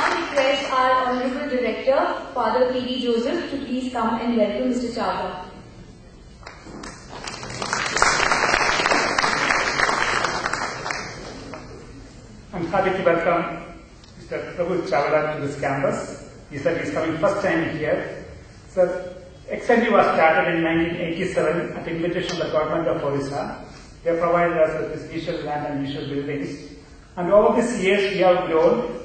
to request our Honorable Director, Father P.D. Joseph, to please come and welcome Mr. Chawla. I'm happy to welcome Mr. Prabhu Chawla to this campus. He said he's coming first time here. So, XIMB was started in 1987 at the invitation of the government of Odisha. They provided us with this visual land and visual buildings. And over these years we have grown.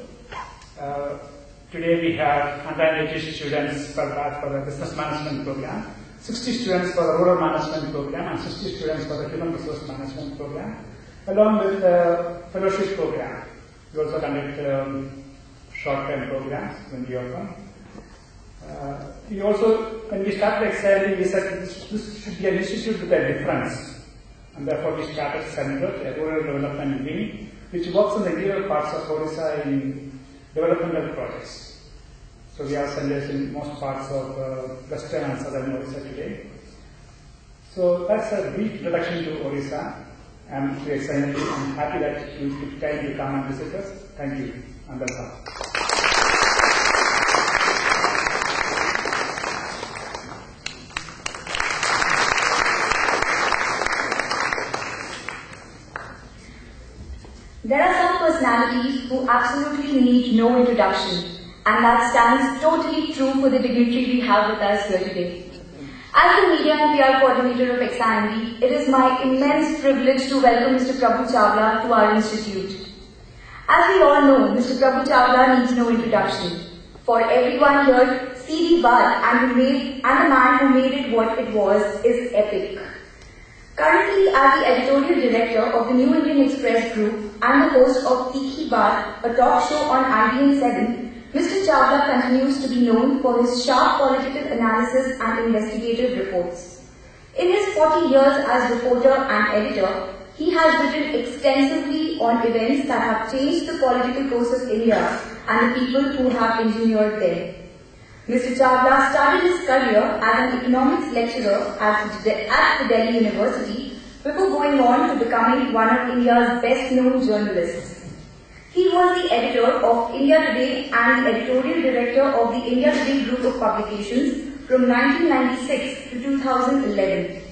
Today we have 180 students per batch for the business management program, 60 students for the rural management program, and 60 students for the human resource management program, along with the fellowship program. We also conduct short-term programs when we open. We also, when we started XIMB, we said this should be an institute with a difference. And therefore we started Center, a rural development wing, which works in the rural parts of Odisha in developmental projects. So we have centers in most parts of western and southern Odisha today. So that's a brief introduction to Odisha and to XIMB. I'm happy that you took time to come and visit us. Thank you and welcome. There are some personalities who absolutely need no introduction, and that stands totally true for the dignitary we have with us here today. As the Media and PR Coordinator of XIMB, it is my immense privilege to welcome Mr. Prabhu Chawla to our institute. As we all know, Mr. Prabhu Chawla needs no introduction. For everyone here, C.D. Bhatt and the man who made it what it was is epic. Currently, as the editorial director of the New Indian Express Group and the host of Tikhi Baat, a talk show on IDN 7, Mr. Chawla continues to be known for his sharp political analysis and investigative reports. In his 40 years as reporter and editor, he has written extensively on events that have changed the political course of India and the people who have engineered them. Mr. Chawla started his career as an economics lecturer at the Delhi University before going on to becoming one of India's best-known journalists. He was the editor of India Today and the editorial director of the India Today group of publications from 1996 to 2011.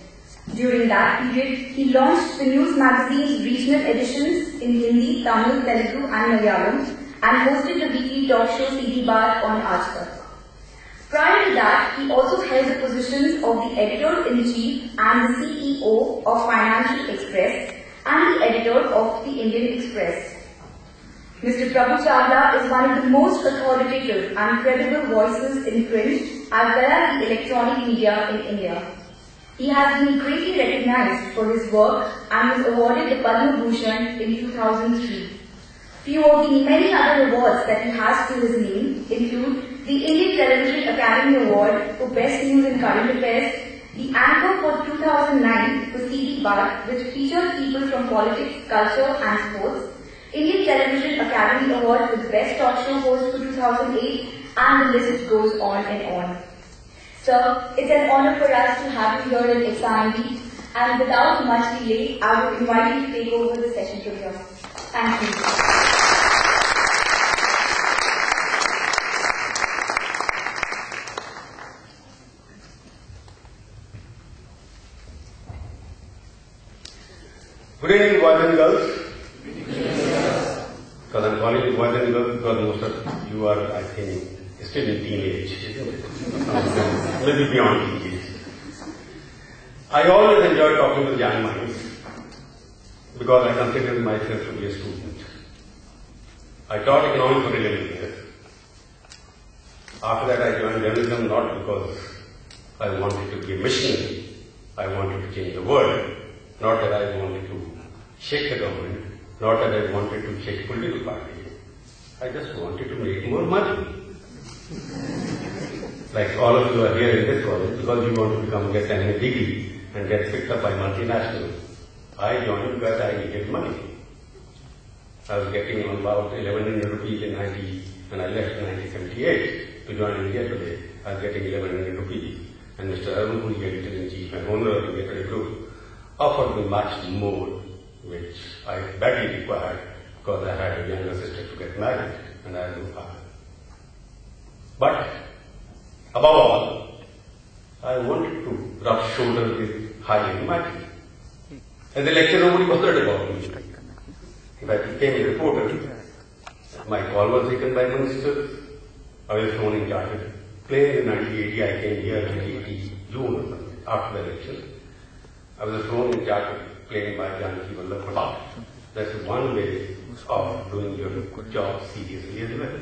During that period, he launched the news magazine's regional editions in Hindi, Tamil, Telugu and Malayalam and hosted the weekly talk show C.D. Baat on Aaj Tak. Prior to that, he also held the positions of the Editor-in-Chief and the CEO of Financial Express and the editor of the Indian Express. Mr. Prabhu Chawla is one of the most authoritative and credible voices in print as well as the electronic media in India. He has been greatly recognized for his work and was awarded the Padma Bhushan in 2003. Few of the many other awards that he has to his name include the Indian Television Academy Award for Best News in Current Affairs, the Anchor for 2009 for C.D. Bhatt, which features people from politics, culture and sports, Indian Television Academy Award for the Best Talk Show Host for 2008, and the list goes on and on. Sir, it's an honor for us to have you here at XIMB, and without much delay, I would invite you to take over the session from here. Thank you. Good evening, boys and girls. Because I'm calling you boys and girls because most of you are, I think, still in teenage, isn't it? Maybe beyond teenage. I always enjoy talking with young minds because I consider myself to be a student. I taught economics for 11 years. After that I joined journalism not because I wanted to be a missionary. I wanted to change the world. Not that I wanted to shake the government, not that I wanted to shake political parties. I just wanted to make more money. Like all of you are here in this college because you want to get an degree and get picked up by multinationals. I joined because I needed money. I was getting about 1100 rupees in 90 when I left in 1978 to join India Today. I was getting 1100 rupees. And Mr. Arun, who is the editor-in-chief and owner of the India Today group, offered me much more, which I badly required because I had a younger sister to get married and I had no father. But above all, I wanted to rub shoulders with high and mighty. As a lecturer, nobody bothered about me. If I became a reporter, my call was taken by ministers. I was thrown in charge of plane in 1980. I came here in 1980 June or something, after the election. I was thrown in charge of plane by Janaki Vallabh Patel. That's one way of doing your job seriously as well.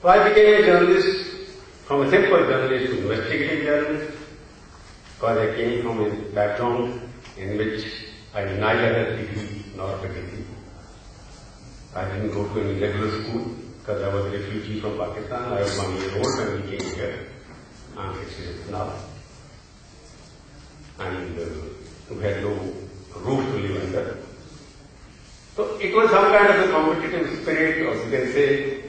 So I became a journalist, from a simple journalist to investigative journalist, because I came from a background in which I neither had a degree nor a degree. I didn't go to any regular school because I was a refugee from Pakistan. I was 1 year old when we came here. I'm 66 now. And we had no roof to live under. So it was some kind of a competitive spirit, or you can say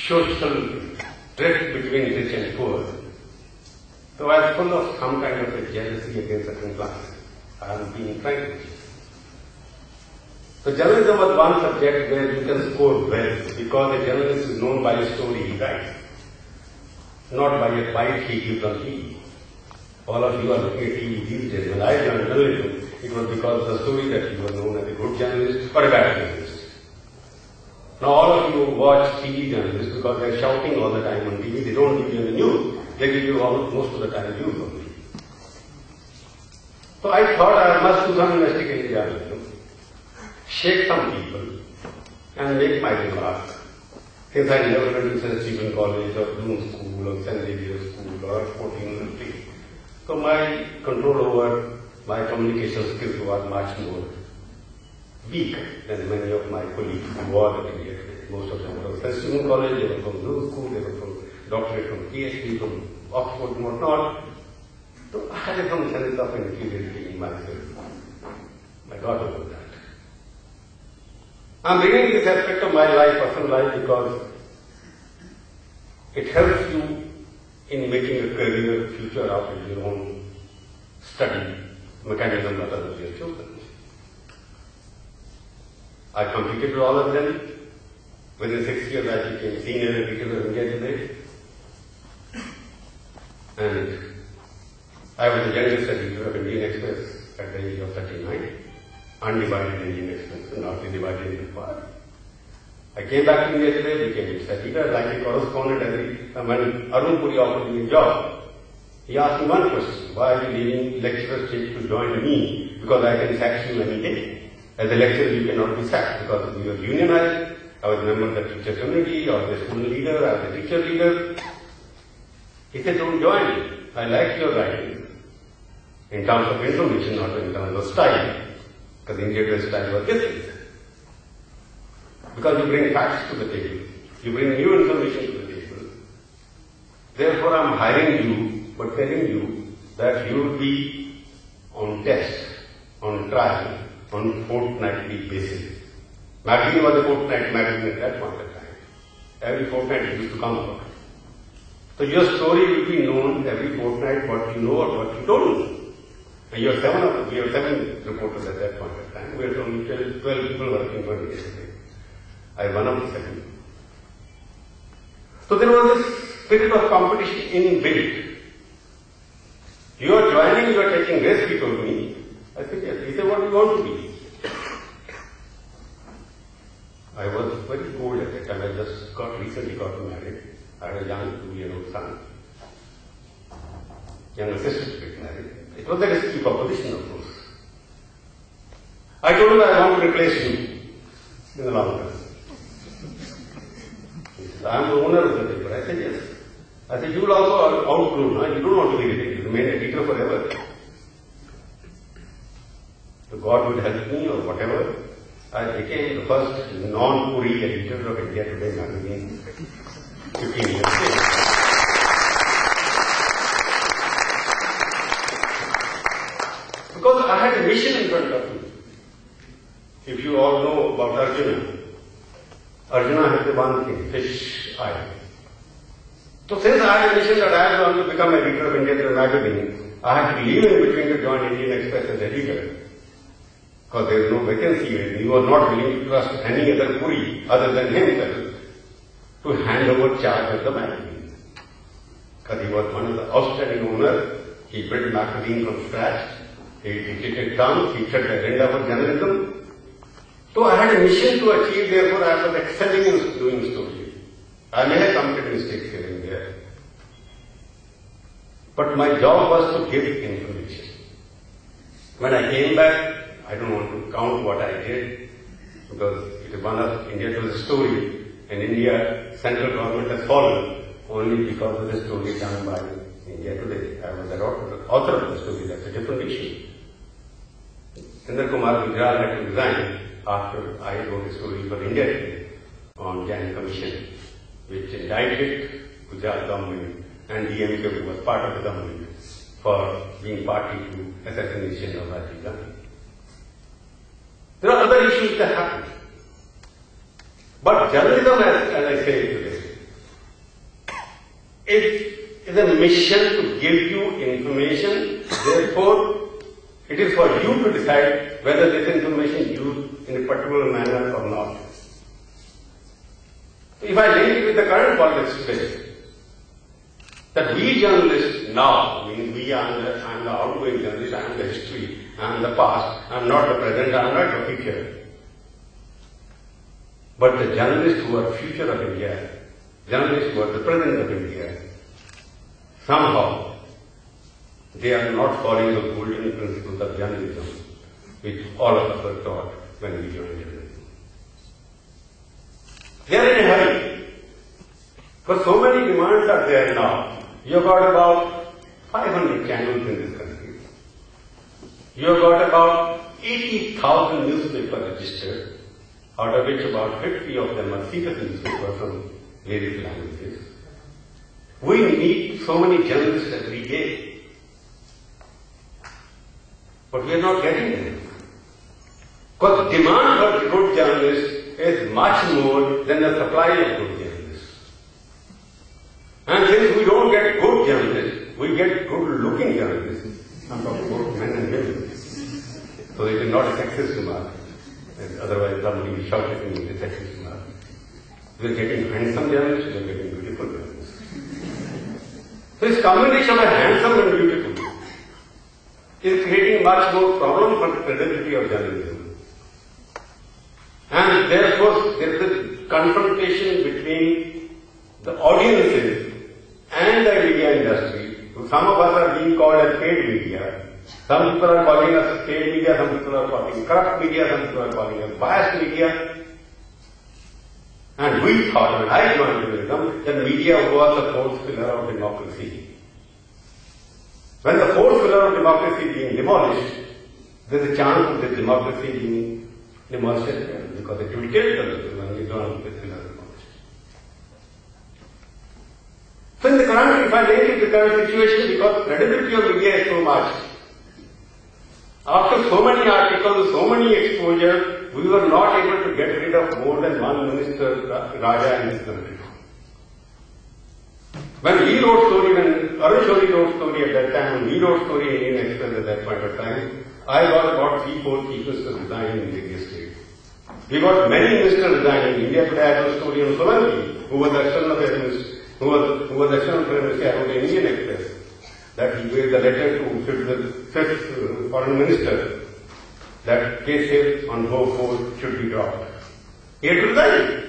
social drift between rich and poor. So I was full of some kind of a jealousy against certain classes. I am being frank. So journalism was one subject where you can score well, because a journalist is known by a story he writes, not by a bite he gives on TV. All of you are looking at TV these days. When I joined journalism, it was because of the story that you were known as a good journalist or a bad journalist. Now all of you watch TV journalists because they are shouting all the time on TV. They don't give you the news. They give you most of the time news only. So I thought I must do some investigative journalism, shake some people, and make my remark. Since I never went to St. Stephen College or Bloom School or St. Xavier School or Oxford University, so my control over my communication skills was much more weak than many of my colleagues who were at India today. Most of them were from St. Stephen College, they were from Bloom School, they were from doctorate from PhD, from Oxford and whatnot. So I had some sense of inferiority in myself. I got over that. I'm bringing this aspect of my life, personal life, because it helps you in making a career, future out of your own study mechanism that others have chosen. I completed all of them. Within 6 years I became senior editor of India Today. And I was the youngest editor of Indian Express at the age of 39. Undivided Indian Express, and not divided into part. I came back to India Today, became its editor, like a correspondent. When Arun Puri offered me a job, he asked me one question: why are you leaving lecturer stage to join me? Because I can sack you any day. As a lecturer, you cannot be sacked because you are unionized. I was a member of the teacher community, I was a student leader, I was a teacher leader. He said, don't join me. I like your writing in terms of information, not in terms of style. Because India's style was different. Because you bring facts to the table. You bring new information to the table. Therefore, I am hiring you, but telling you that you will be on test, on trial, on fortnightly basis. Magazine was a fortnight magazine at that point of time. Every fortnight it used to come out. So your story will be known every fortnight, what you know or what you don't know. And we were seven reporters at that point of time. We were only 12 people working for me yesterday. I won up the second. So there was this spirit of competition inbuilt. You are joining, you are taking risk, he told me. I said, yes. He said, what do you want to be? I was very old at that time. I just recently got married. I had a young 2-year-old son. Younger sister to get married. It was a risky proposition, of course. I told him I want to replace you in the long run. He said, I am the owner of the paper. I said, yes. I said, you will also outgrow, no? You don't want to be editor. You remain editor forever. So God would help me or whatever. I became the first non-Puri editor of India Today magazine 15 years later. Because I had a mission in front of me. If you all know about Arjuna, Arjuna has the one thing, fish eye. So since I had a mission that I was going to become editor of Indian Today magazine, I had to leave in between to join Indian Express as editor. Because there is no vacancy and he was not willing to trust any other Puri other than himself to hand over charge of the magazine. Because he was one of the outstanding owners. He built magazine from scratch. He took it down. He set the agenda for journalism. So I had a mission to achieve, therefore I was excelling in doing stories. I may have committed mistakes here and there. But my job was to give information. When I came back, I don't want to count what I did, because it is one of India's story. In India, central government has fallen only because of the story done by India Today. I was the author of the story, that's a different issue. Chandra Kumar Gujral had to resign after I wrote a story for India Today on Jain Commission, which indicted Gujarat government and DMK, who was part of the government, for being party to assassination of Rajiv Gandhi. There are other issues that happen. But journalism, as I say today, is a mission to give you information. Therefore, it is for you to decide whether this information is used in a particular manner or not. If I link it with the current politics today, that we journalists now, I mean I am the outgoing journalist, I am the history, I am the past, I am not the present, I am not the future. But the journalists who are future of India, journalists who are the present of India, somehow they are not following the golden principles of journalism, which all of us were taught when we joined journalism. They are in a hurry. But so many demands are there now. You have got about 500 channels in this country. You have got about 80,000 newspapers registered, out of which about 50 of them are secret newspapers from various languages. We need so many journalists every day. But we are not getting them. Because demand for good journalists is much more than the supply of good journalists. And since we don't get good journalists, we get good-looking journalists. I'm talking about men and women. So it is not a sexist remark. Otherwise somebody will shout at me with a sexist remark. We are getting handsome journalists, we are getting beautiful journalists. So this combination of handsome and beautiful is creating much more problem for the credibility of journalism. And therefore there is a confrontation between the audiences and the media industry. So some of us are being called as paid media. Some people are calling us paid media, some people are calling corrupt media, some people are calling us biased media. And we thought, when I joined journalism, that media was the fourth pillar of democracy. When the fourth pillar of democracy is being demolished, there is a chance of the democracy being demolished as well, because it will kill journalism when we don't have this pillar demolished. So in the current, if I link it to the current situation, because credibility of media is so much, after so many articles, so many exposure, we were not able to get rid of more than one minister, Raja in this country. When we wrote story, when Arun Shourie wrote story at that time, when we wrote story in Indian Express at that point of time, I got about 3-4 chief ministers resigning in various states. We got many ministers resigning. India Today had a story on Solanki, who was the external affairs minister, who was the external affairs minister, I wrote in Indian Express, that he gave the letter to the fifth foreign minister that cases on Bhopal should be dropped. He had to resign.